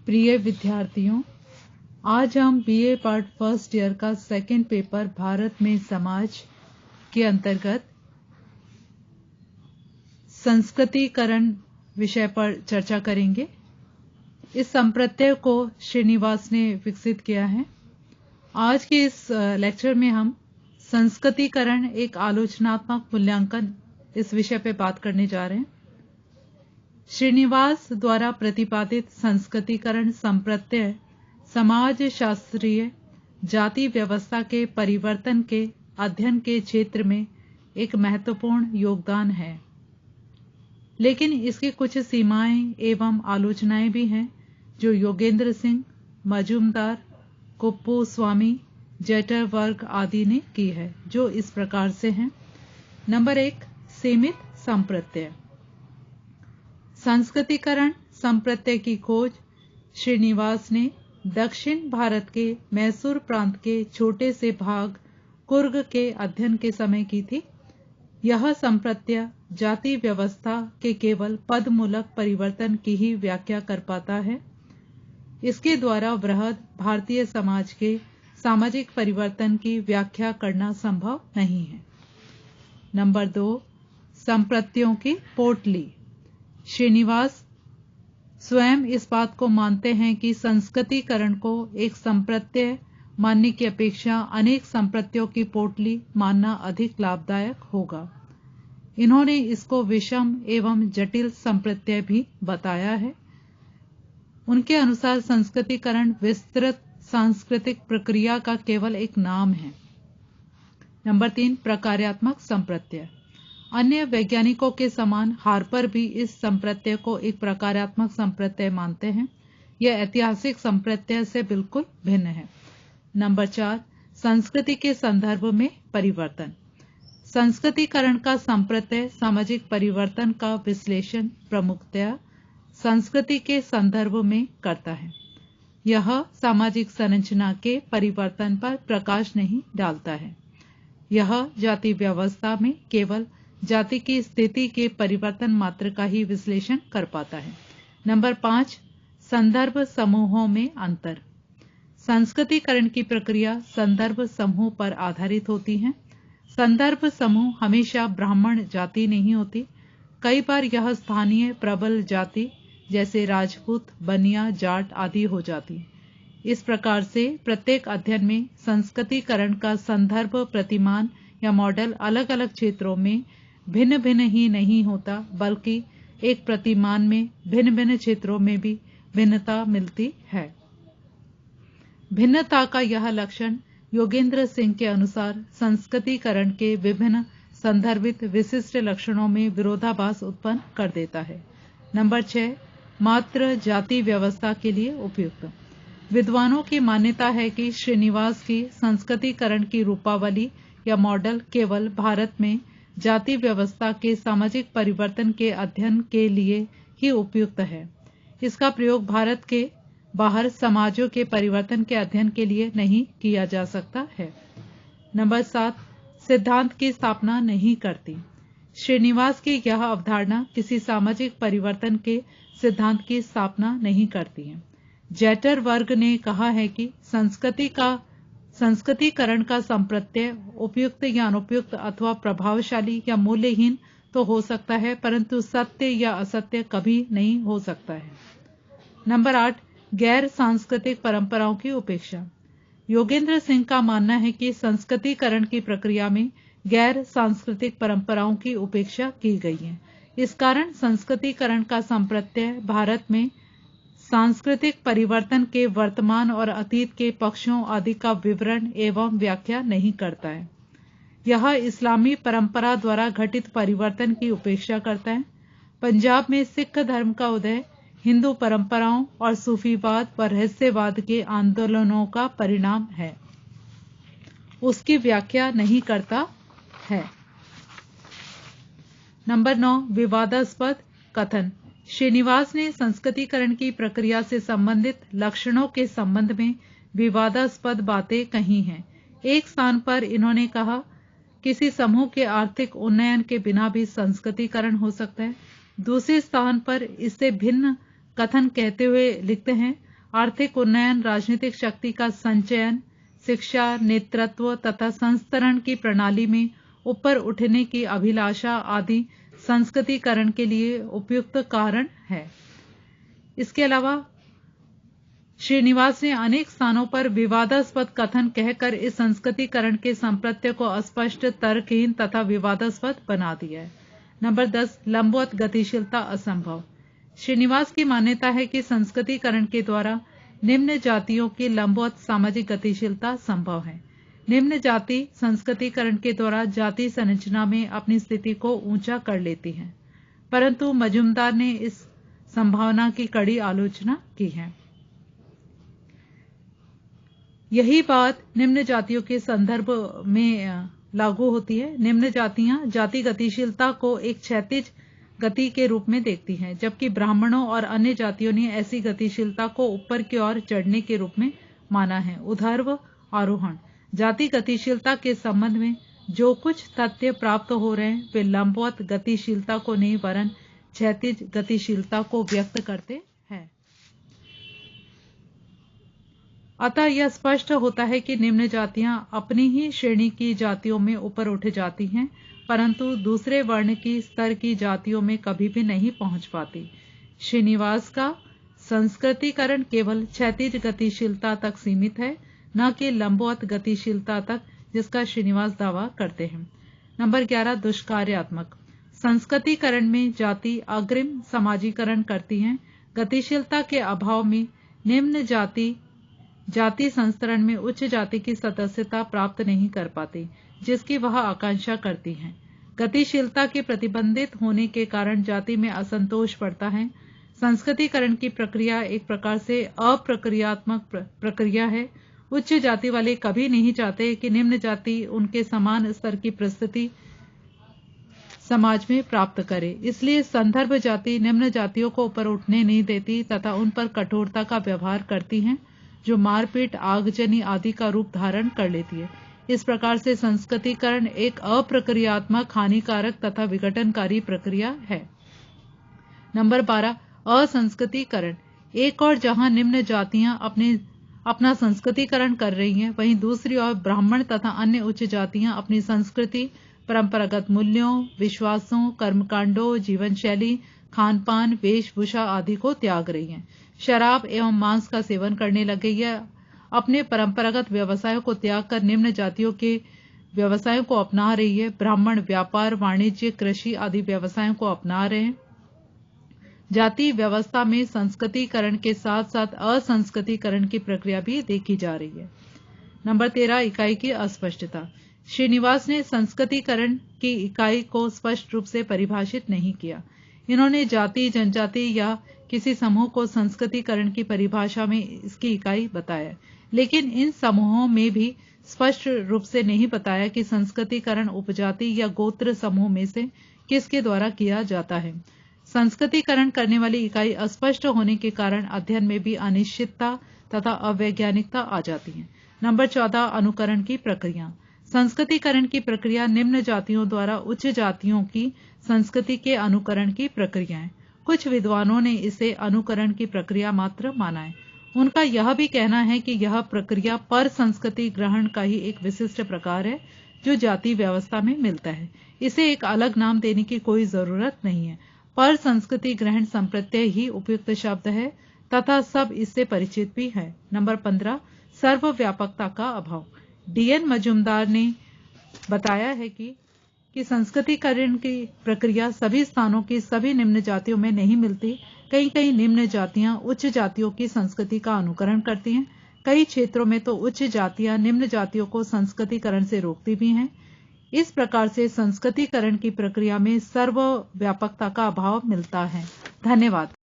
प्रिय विद्यार्थियों, आज हम बीए पार्ट फर्स्ट ईयर का सेकंड पेपर भारत में समाज के अंतर्गत संस्कृतिकरण विषय पर चर्चा करेंगे। इस संप्रत्यय को श्रीनिवास ने विकसित किया है। आज के इस लेक्चर में हम संस्कृतिकरण एक आलोचनात्मक मूल्यांकन इस विषय पे बात करने जा रहे हैं। श्रीनिवास द्वारा प्रतिपादित संस्कृतिकरण संप्रत्यय समाज शास्त्रीय जाति व्यवस्था के परिवर्तन के अध्ययन के क्षेत्र में एक महत्वपूर्ण योगदान है, लेकिन इसकी कुछ सीमाएं एवं आलोचनाएं भी हैं जो योगेंद्र सिंह, मजूमदार, कुप्पूस्वामी, जेटरवर्ग आदि ने की है, जो इस प्रकार से हैं। नंबर 1, सीमित संप्रत्यय। संस्कृतिकरण संप्रत्यय की खोज श्रीनिवास ने दक्षिण भारत के मैसूर प्रांत के छोटे से भाग कुर्ग के अध्ययन के समय की थी। यह संप्रत्यय जाति व्यवस्था के केवल पदमूलक परिवर्तन की ही व्याख्या कर पाता है। इसके द्वारा वृहद भारतीय समाज के सामाजिक परिवर्तन की व्याख्या करना संभव नहीं है। नंबर 2, संप्रत्ययों की पोटली। श्रीनिवास स्वयं इस बात को मानते हैं कि संस्कृतिकरण को एक संप्रत्यय मानने की अपेक्षा अनेक संप्रत्ययों की पोटली मानना अधिक लाभदायक होगा। इन्होंने इसको विषम एवं जटिल संप्रत्यय भी बताया है। उनके अनुसार संस्कृतिकरण विस्तृत सांस्कृतिक प्रक्रिया का केवल एक नाम है। नंबर 3, प्रकार्यात्मक संप्रत्यय। अन्य वैज्ञानिकों के समान हार्पर भी इस संप्रत्यय को एक प्रकार्यात्मक संप्रत्यय मानते हैं। यह ऐतिहासिक संप्रत्यय से बिल्कुल भिन्न है। नंबर 4, संस्कृति के संदर्भ में परिवर्तन। संस्कृतिकरण का संप्रत्यय सामाजिक परिवर्तन का विश्लेषण प्रमुखतया संस्कृति के संदर्भ में करता है। यह सामाजिक संरचना के परिवर्तन पर प्रकाश नहीं डालता है। यह जाति व्यवस्था में केवल जाति की स्थिति के परिवर्तन मात्र का ही विश्लेषण कर पाता है। नंबर 5, संदर्भ समूहों में अंतर। संस्कृतिकरण की प्रक्रिया संदर्भ समूह पर आधारित होती है। संदर्भ समूह हमेशा ब्राह्मण जाति नहीं होती। कई बार यह स्थानीय प्रबल जाति जैसे राजपूत, बनिया, जाट आदि हो जाती। इस प्रकार से प्रत्येक अध्ययन में संस्कृतिकरण का संदर्भ प्रतिमान या मॉडल अलग अलग क्षेत्रों में भिन्न भिन्न ही नहीं होता, बल्कि एक प्रतिमान में भिन्न भिन्न क्षेत्रों में भी भिन्नता मिलती है। भिन्नता का यह लक्षण योगेंद्र सिंह के अनुसार संस्कृतिकरण के विभिन्न संदर्भित विशिष्ट लक्षणों में विरोधाभास उत्पन्न कर देता है। नंबर 6, मात्र जाति व्यवस्था के लिए उपयुक्त। विद्वानों की मान्यता है कि श्रीनिवास की संस्कृतिकरण की रूपावली या मॉडल केवल भारत में जाति व्यवस्था के सामाजिक परिवर्तन के अध्ययन के लिए ही उपयुक्त है। इसका प्रयोग भारत के बाहर समाजों के परिवर्तन के अध्ययन के लिए नहीं किया जा सकता है। नंबर 7, सिद्धांत की स्थापना नहीं करती। श्रीनिवास की यह अवधारणा किसी सामाजिक परिवर्तन के सिद्धांत की स्थापना नहीं करती है। जेटर वर्ग ने कहा है कि संस्कृतिकरण का संप्रत्यय उपयुक्त या अनुपयुक्त अथवा प्रभावशाली या मूल्यहीन तो हो सकता है, परंतु सत्य या असत्य कभी नहीं हो सकता है। नंबर 8, गैर सांस्कृतिक परंपराओं की उपेक्षा। योगेंद्र सिंह का मानना है कि संस्कृतिकरण की प्रक्रिया में गैर सांस्कृतिक परंपराओं की उपेक्षा की गई है। इस कारण संस्कृतिकरण का संप्रत्यय भारत में सांस्कृतिक परिवर्तन के वर्तमान और अतीत के पक्षों आदि का विवरण एवं व्याख्या नहीं करता है। यह इस्लामी परंपरा द्वारा घटित परिवर्तन की उपेक्षा करता है। पंजाब में सिख धर्म का उदय हिंदू परंपराओं और सूफीवाद व रहस्यवाद के आंदोलनों का परिणाम है, उसकी व्याख्या नहीं करता है। नंबर 9, विवादास्पद कथन। श्रीनिवास ने संस्कृतिकरण की प्रक्रिया से संबंधित लक्षणों के संबंध में विवादास्पद बातें कही हैं। एक स्थान पर इन्होंने कहा, किसी समूह के आर्थिक उन्नयन के बिना भी संस्कृतिकरण हो सकता है। दूसरे स्थान पर इससे भिन्न कथन कहते हुए लिखते हैं, आर्थिक उन्नयन, राजनीतिक शक्ति का संचयन, शिक्षा, नेतृत्व तथा संस्तरण की प्रणाली में ऊपर उठने की अभिलाषा आदि संस्कृतिकरण के लिए उपयुक्त कारण है। इसके अलावा श्रीनिवास ने अनेक स्थानों पर विवादास्पद कथन कहकर इस संस्कृतिकरण के संप्रत्यय को अस्पष्ट, तर्कहीन तथा विवादास्पद बना दिया है। नंबर 10, लंबवत गतिशीलता असंभव। श्रीनिवास की मान्यता है कि संस्कृतिकरण के द्वारा निम्न जातियों की लंबवत सामाजिक गतिशीलता संभव है। निम्न जाति संस्कृतिकरण के द्वारा जाति संरचना में अपनी स्थिति को ऊंचा कर लेती है, परंतु मजूमदार ने इस संभावना की कड़ी आलोचना की है। यही बात निम्न जातियों के संदर्भ में लागू होती है। निम्न जातियां जाति गतिशीलता को एक क्षैतिज गति के रूप में देखती हैं, जबकि ब्राह्मणों और अन्य जातियों ने ऐसी गतिशीलता को ऊपर की ओर चढ़ने के रूप में माना है। ऊर्ध्व आरोहण। जाति गतिशीलता के संबंध में जो कुछ तथ्य प्राप्त हो रहे हैं वे लंबवत गतिशीलता को नहीं वरन क्षैतिज गतिशीलता को व्यक्त करते हैं। अतः यह स्पष्ट होता है कि निम्न जातियां अपनी ही श्रेणी की जातियों में ऊपर उठ जाती हैं, परंतु दूसरे वर्ण की स्तर की जातियों में कभी भी नहीं पहुंच पाती। श्रीनिवास का संस्कृतिकरण केवल क्षैतिज गतिशीलता तक सीमित है, न कि लंबवत गतिशीलता तक, जिसका श्रीनिवास दावा करते हैं। नंबर 11, दुष्कार्यात्मक। संस्कृतिकरण में जाति अग्रिम समाजीकरण करती है। गतिशीलता के अभाव में निम्न जाति संस्तरण में उच्च जाति की सदस्यता प्राप्त नहीं कर पाती, जिसकी वह आकांक्षा करती हैं। गतिशीलता के प्रतिबंधित होने के कारण जाति में असंतोष बढ़ता है। संस्कृतिकरण की प्रक्रिया एक प्रकार से अप्रक्रियात्मक प्रक्रिया है। उच्च जाति वाले कभी नहीं चाहते कि निम्न जाति उनके समान स्तर की परिस्थिति समाज में प्राप्त करे, इसलिए संदर्भ जाति निम्न जातियों को ऊपर उठने नहीं देती तथा उन पर कठोरता का व्यवहार करती हैं, जो मारपीट, आगजनी आदि का रूप धारण कर लेती है। इस प्रकार से संस्कृतिकरण एक अप्रक्रियात्मक, हानिकारक तथा विघटनकारी प्रक्रिया है। नंबर 12, असंस्कृतिकरण। एक और जहां निम्न जातियां अपना संस्कृतिकरण कर रही हैं, वहीं दूसरी ओर ब्राह्मण तथा अन्य उच्च जातियां अपनी संस्कृति, परंपरागत मूल्यों, विश्वासों, कर्मकांडों, जीवन शैली, खान-पान, वेशभूषा आदि को त्याग रही हैं। शराब एवं मांस का सेवन करने लग गई है। अपने परंपरागत व्यवसायों को त्याग कर निम्न जातियों के व्यवसायों को अपना रही है। ब्राह्मण व्यापार, वाणिज्य, कृषि आदि व्यवसायों को अपना रहे हैं। जाति व्यवस्था में संस्कृतिकरण के साथ साथ असंस्कृतिकरण की प्रक्रिया भी देखी जा रही है। नंबर 13, इकाई की अस्पष्टता। श्रीनिवास ने संस्कृतिकरण की इकाई को स्पष्ट रूप से परिभाषित नहीं किया। इन्होंने जाति, जनजाति या किसी समूह को संस्कृतिकरण की परिभाषा में इसकी इकाई बताया, लेकिन इन समूहों में भी स्पष्ट रूप से नहीं बताया कि संस्कृतिकरण उपजाति या गोत्र समूह में से किसके द्वारा किया जाता है। संस्कृतिकरण करने वाली इकाई अस्पष्ट होने के कारण अध्ययन में भी अनिश्चितता तथा अवैज्ञानिकता आ जाती है। नंबर 14, अनुकरण की प्रक्रिया। संस्कृतिकरण की प्रक्रिया निम्न जातियों द्वारा उच्च जातियों की संस्कृति के अनुकरण की प्रक्रिया है। कुछ विद्वानों ने इसे अनुकरण की प्रक्रिया मात्र माना है। उनका यह भी कहना है कि यह प्रक्रिया पर संस्कृति ग्रहण का ही एक विशिष्ट प्रकार है, जो जाति व्यवस्था में मिलता है। इसे एक अलग नाम देने की कोई जरूरत नहीं है। पर संस्कृति ग्रहण संप्रत्यय ही उपयुक्त शब्द है तथा सब इससे परिचित भी है। नंबर 15, सर्वव्यापकता का अभाव। डीएन मजूमदार ने बताया है कि संस्कृतिकरण की प्रक्रिया सभी स्थानों की सभी निम्न जातियों में नहीं मिलती। कई निम्न जातियां उच्च जातियों की संस्कृति का अनुकरण करती हैं। कई क्षेत्रों में तो उच्च जातियां निम्न जातियों को संस्कृतिकरण से रोकती भी हैं। इस प्रकार से संस्कृतिकरण की प्रक्रिया में सर्वव्यापकता का अभाव मिलता है। धन्यवाद।